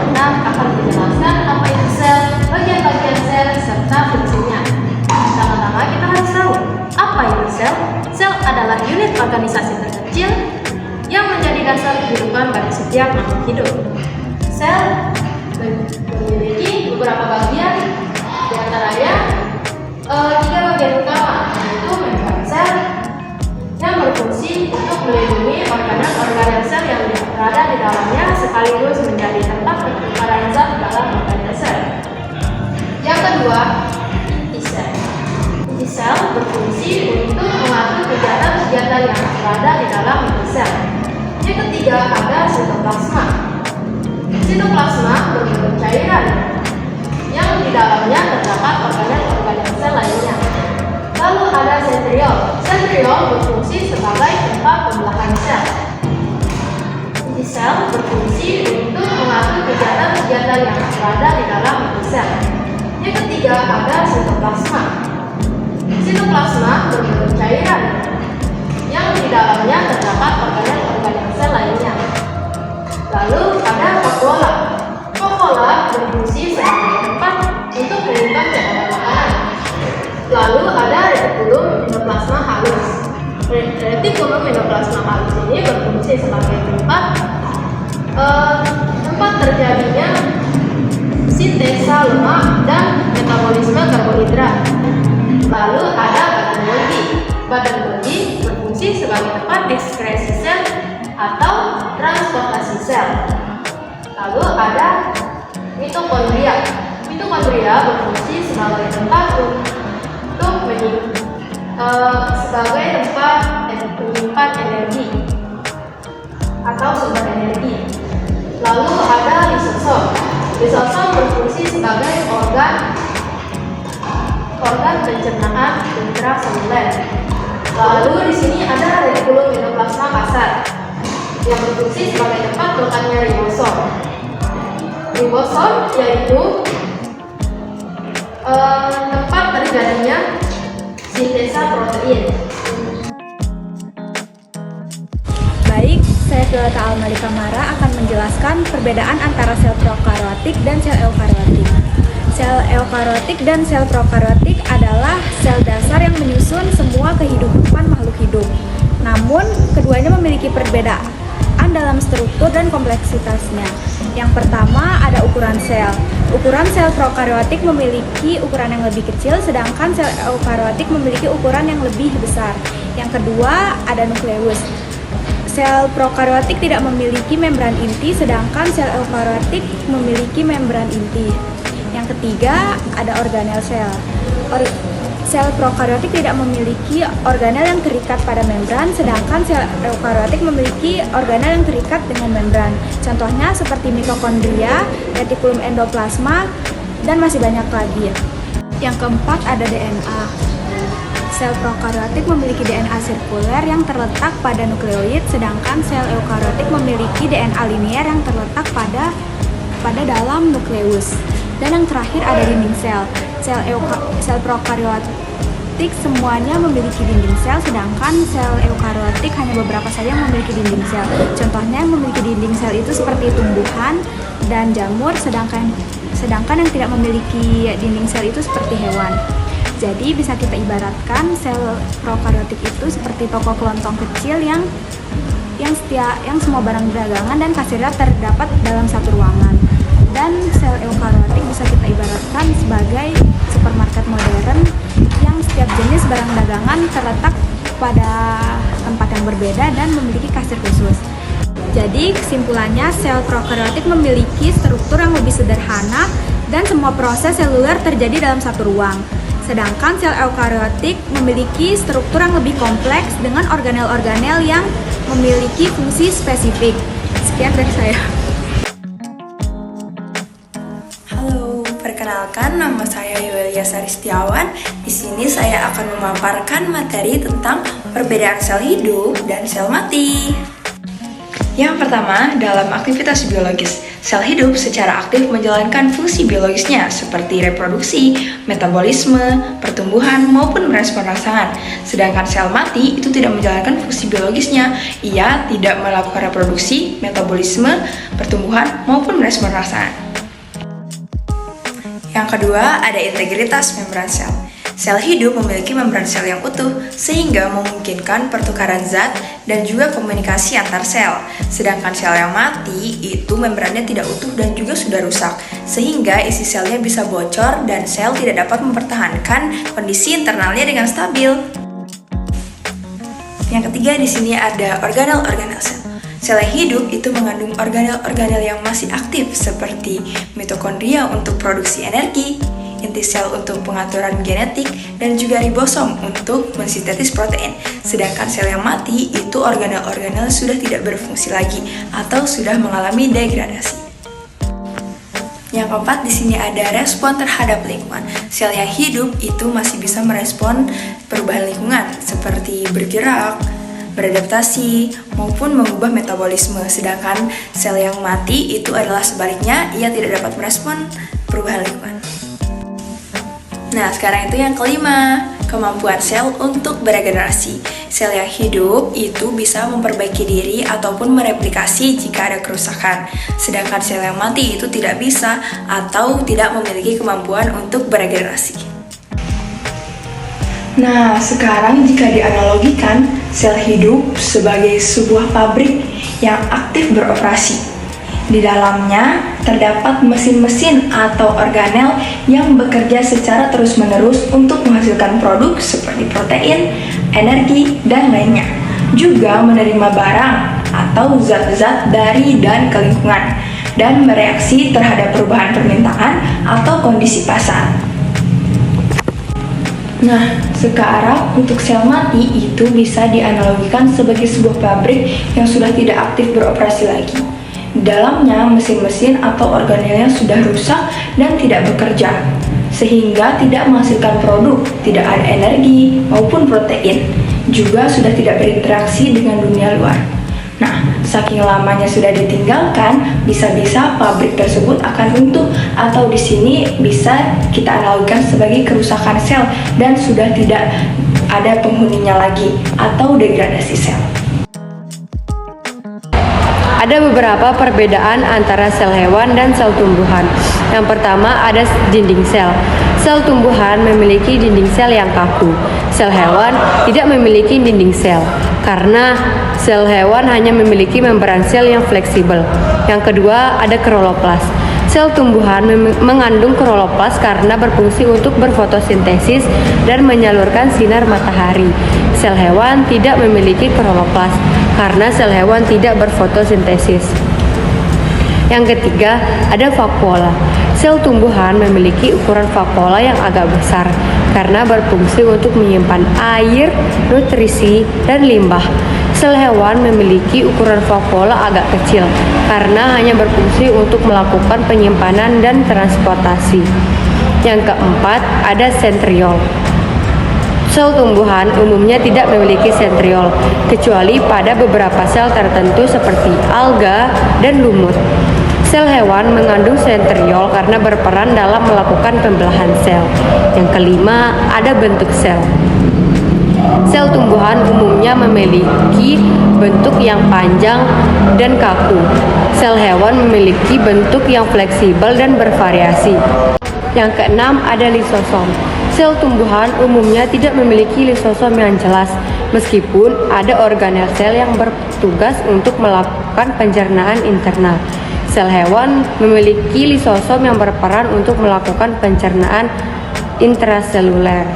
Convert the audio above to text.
Kita akan menjelaskan apa itu sel, bagian-bagian sel, serta fungsinya. Pertama-tama kita harus tahu apa itu sel. Sel adalah unit organisasi terkecil yang menjadi dasar kehidupan bagi setiap makhluk hidup. Sel memiliki beberapa bagian, di antaranya 3 bagian utama, yaitu membran sel yang berfungsi untuk melindungi organel-organel sel yang berada di dalamnya sekaligus menjadi tempat pertukaran zat dalam organel sel. Yang kedua, inti sel. Inti sel berfungsi untuk mengatur kegiatan-kegiatan yang berada di dalam inti sel. Yang ketiga, ada sitoplasma. Sitoplasma berbentuk cairan yang di dalamnya terdapat organel-organel sel lainnya. Lalu ada sentriol. Sentriol berfungsi sebagai tempat pembelahan sel. Inti sel berfungsi untuk mengatur kegiatan-kegiatan yang berada di dalam inti sel. Yang ketiga, ada sitoplasma. Sitoplasma berbentuk cairan yang di dalamnya terdapat organel-organel sel lainnya. Lalu ada vakuola. Vakuola berfungsi sebagai tempat untuk menyimpan cadangan makanan. Lalu ada retikulum endoplasma halus. Retikulum endoplasma halus ini berfungsi sebagai tempat terjadinya sintesa lemak dan metabolisme karbohidrat. Lalu ada badan Golgi. Badan Golgi berfungsi sebagai tempat ekskresi sel atau transportasi sel. Lalu ada mitokondria. Mitokondria berfungsi sebagai tempat menyimpan energi atau sumber energi. Lalu ada lisosom. Lisosom berfungsi sebagai organ pencernaan intraseluler. Lalu di sini ada retikulum endoplasma kasar yang berfungsi sebagai tempat letaknya ribosom. Ribosom yaitu tempat terjadinya sintesa protein. Baik, saya Filata Almalika Mara akan menjelaskan perbedaan antara sel prokaryotik dan sel eukaryotik. Sel eukaryotik dan sel prokaryotik adalah sel dasar yang menyusun semua kehidupan makhluk hidup. Namun, keduanya memiliki perbedaan dalam struktur dan kompleksitasnya. Yang pertama ada ukuran sel. Ukuran sel prokaryotik memiliki ukuran yang lebih kecil, sedangkan sel eukaryotik memiliki ukuran yang lebih besar. Yang kedua ada nukleus. Sel prokaryotik tidak memiliki membran inti, sedangkan sel eukaryotik memiliki membran inti. Yang ketiga ada organel sel. Sel prokaryotik tidak memiliki organel yang terikat pada membran, sedangkan sel eukaryotik memiliki organel yang terikat dengan membran. Contohnya seperti mitokondria, retikulum endoplasma, dan masih banyak lagi. Yang keempat ada DNA. Sel prokaryotik memiliki DNA sirkuler yang terletak pada nukleoid, sedangkan sel eukaryotik memiliki DNA linier yang terletak pada dalam nukleus. Dan yang terakhir ada dinding sel. Sel prokaryotik semuanya memiliki dinding sel, sedangkan sel eukaryotik hanya beberapa saja yang memiliki dinding sel. Contohnya yang memiliki dinding sel itu seperti tumbuhan dan jamur, sedangkan yang tidak memiliki dinding sel itu seperti hewan. Jadi bisa kita ibaratkan sel prokaryotik itu seperti toko kelontong kecil yang semua barang dagangan dan kasirnya terdapat dalam satu ruangan. Dan sel eukaryotik bisa kita ibaratkan sebagai supermarket modern yang setiap jenis barang dagangan terletak pada tempat yang berbeda dan memiliki kasir khusus. Jadi kesimpulannya sel prokaryotik memiliki struktur yang lebih sederhana dan semua proses seluler terjadi dalam satu ruang. Sedangkan sel eukaryotik memiliki struktur yang lebih kompleks dengan organel-organel yang memiliki fungsi spesifik. Sekian dari saya. Perkenalkan, nama saya Yulia Saristiawan. Di sini saya akan memaparkan materi tentang perbedaan sel hidup dan sel mati. Yang pertama, dalam aktivitas biologis, sel hidup secara aktif menjalankan fungsi biologisnya seperti reproduksi, metabolisme, pertumbuhan, maupun merespon rangsangan. Sedangkan sel mati itu tidak menjalankan fungsi biologisnya. Ia tidak melakukan reproduksi, metabolisme, pertumbuhan, maupun merespon rangsangan. Yang kedua, ada integritas membran sel. Sel hidup memiliki membran sel yang utuh, sehingga memungkinkan pertukaran zat dan juga komunikasi antar sel. Sedangkan sel yang mati, itu membrannya tidak utuh dan juga sudah rusak, sehingga isi selnya bisa bocor dan sel tidak dapat mempertahankan kondisi internalnya dengan stabil. Yang ketiga, di sini ada organel-organel sel. Sel yang hidup itu mengandung organel-organel yang masih aktif seperti mitokondria untuk produksi energi, inti sel untuk pengaturan genetik, dan juga ribosom untuk mensintetis protein. Sedangkan sel yang mati itu organel-organel sudah tidak berfungsi lagi atau sudah mengalami degradasi. Yang keempat, di sini ada respon terhadap lingkungan. Sel yang hidup itu masih bisa merespon perubahan lingkungan seperti bergerak, beradaptasi, maupun mengubah metabolisme. Sedangkan sel yang mati itu adalah sebaliknya, ia tidak dapat merespon perubahan lingkungan. Nah, sekarang itu yang kelima, kemampuan sel untuk beregenerasi. Sel yang hidup itu bisa memperbaiki diri ataupun mereplikasi jika ada kerusakan. Sedangkan sel yang mati itu tidak bisa atau tidak memiliki kemampuan untuk beregenerasi. Nah, sekarang jika dianalogikan, sel hidup sebagai sebuah pabrik yang aktif beroperasi. Di dalamnya terdapat mesin-mesin atau organel yang bekerja secara terus-menerus untuk menghasilkan produk seperti protein, energi, dan lainnya. Juga menerima barang atau zat-zat dari dan ke lingkungan, dan bereaksi terhadap perubahan permintaan atau kondisi pasar. Nah, sekarang untuk sel mati itu bisa dianalogikan sebagai sebuah pabrik yang sudah tidak aktif beroperasi lagi. Di dalamnya mesin-mesin atau organelnya sudah rusak dan tidak bekerja, sehingga tidak menghasilkan produk, tidak ada energi maupun protein, juga sudah tidak berinteraksi dengan dunia luar. Nah, saking lamanya sudah ditinggalkan, bisa-bisa pabrik tersebut akan runtuh atau di sini bisa kita analogikan sebagai kerusakan sel dan sudah tidak ada penghuninya lagi atau degradasi sel. Ada beberapa perbedaan antara sel hewan dan sel tumbuhan. Yang pertama ada dinding sel. Sel tumbuhan memiliki dinding sel yang kaku. Sel hewan tidak memiliki dinding sel karena sel hewan hanya memiliki membran sel yang fleksibel. Yang kedua ada kloroplast. Sel tumbuhan mengandung kloroplast karena berfungsi untuk berfotosintesis dan menyalurkan sinar matahari. Sel hewan tidak memiliki kloroplast karena sel hewan tidak berfotosintesis. Yang ketiga, ada vakuola. Sel tumbuhan memiliki ukuran vakuola yang agak besar karena berfungsi untuk menyimpan air, nutrisi, dan limbah. Sel hewan memiliki ukuran vakuola agak kecil karena hanya berfungsi untuk melakukan penyimpanan dan transportasi. Yang keempat, ada sentriol. Sel tumbuhan umumnya tidak memiliki sentriol, kecuali pada beberapa sel tertentu seperti alga dan lumut. Sel hewan mengandung sentriol karena berperan dalam melakukan pembelahan sel. Yang kelima, ada bentuk sel. Sel tumbuhan umumnya memiliki bentuk yang panjang dan kaku. Sel hewan memiliki bentuk yang fleksibel dan bervariasi. Yang keenam, ada lisosom. Sel tumbuhan umumnya tidak memiliki lisosom yang jelas, meskipun ada organel sel yang bertugas untuk melakukan pencernaan internal. Sel hewan memiliki lisosom yang berperan untuk melakukan pencernaan intraseluler.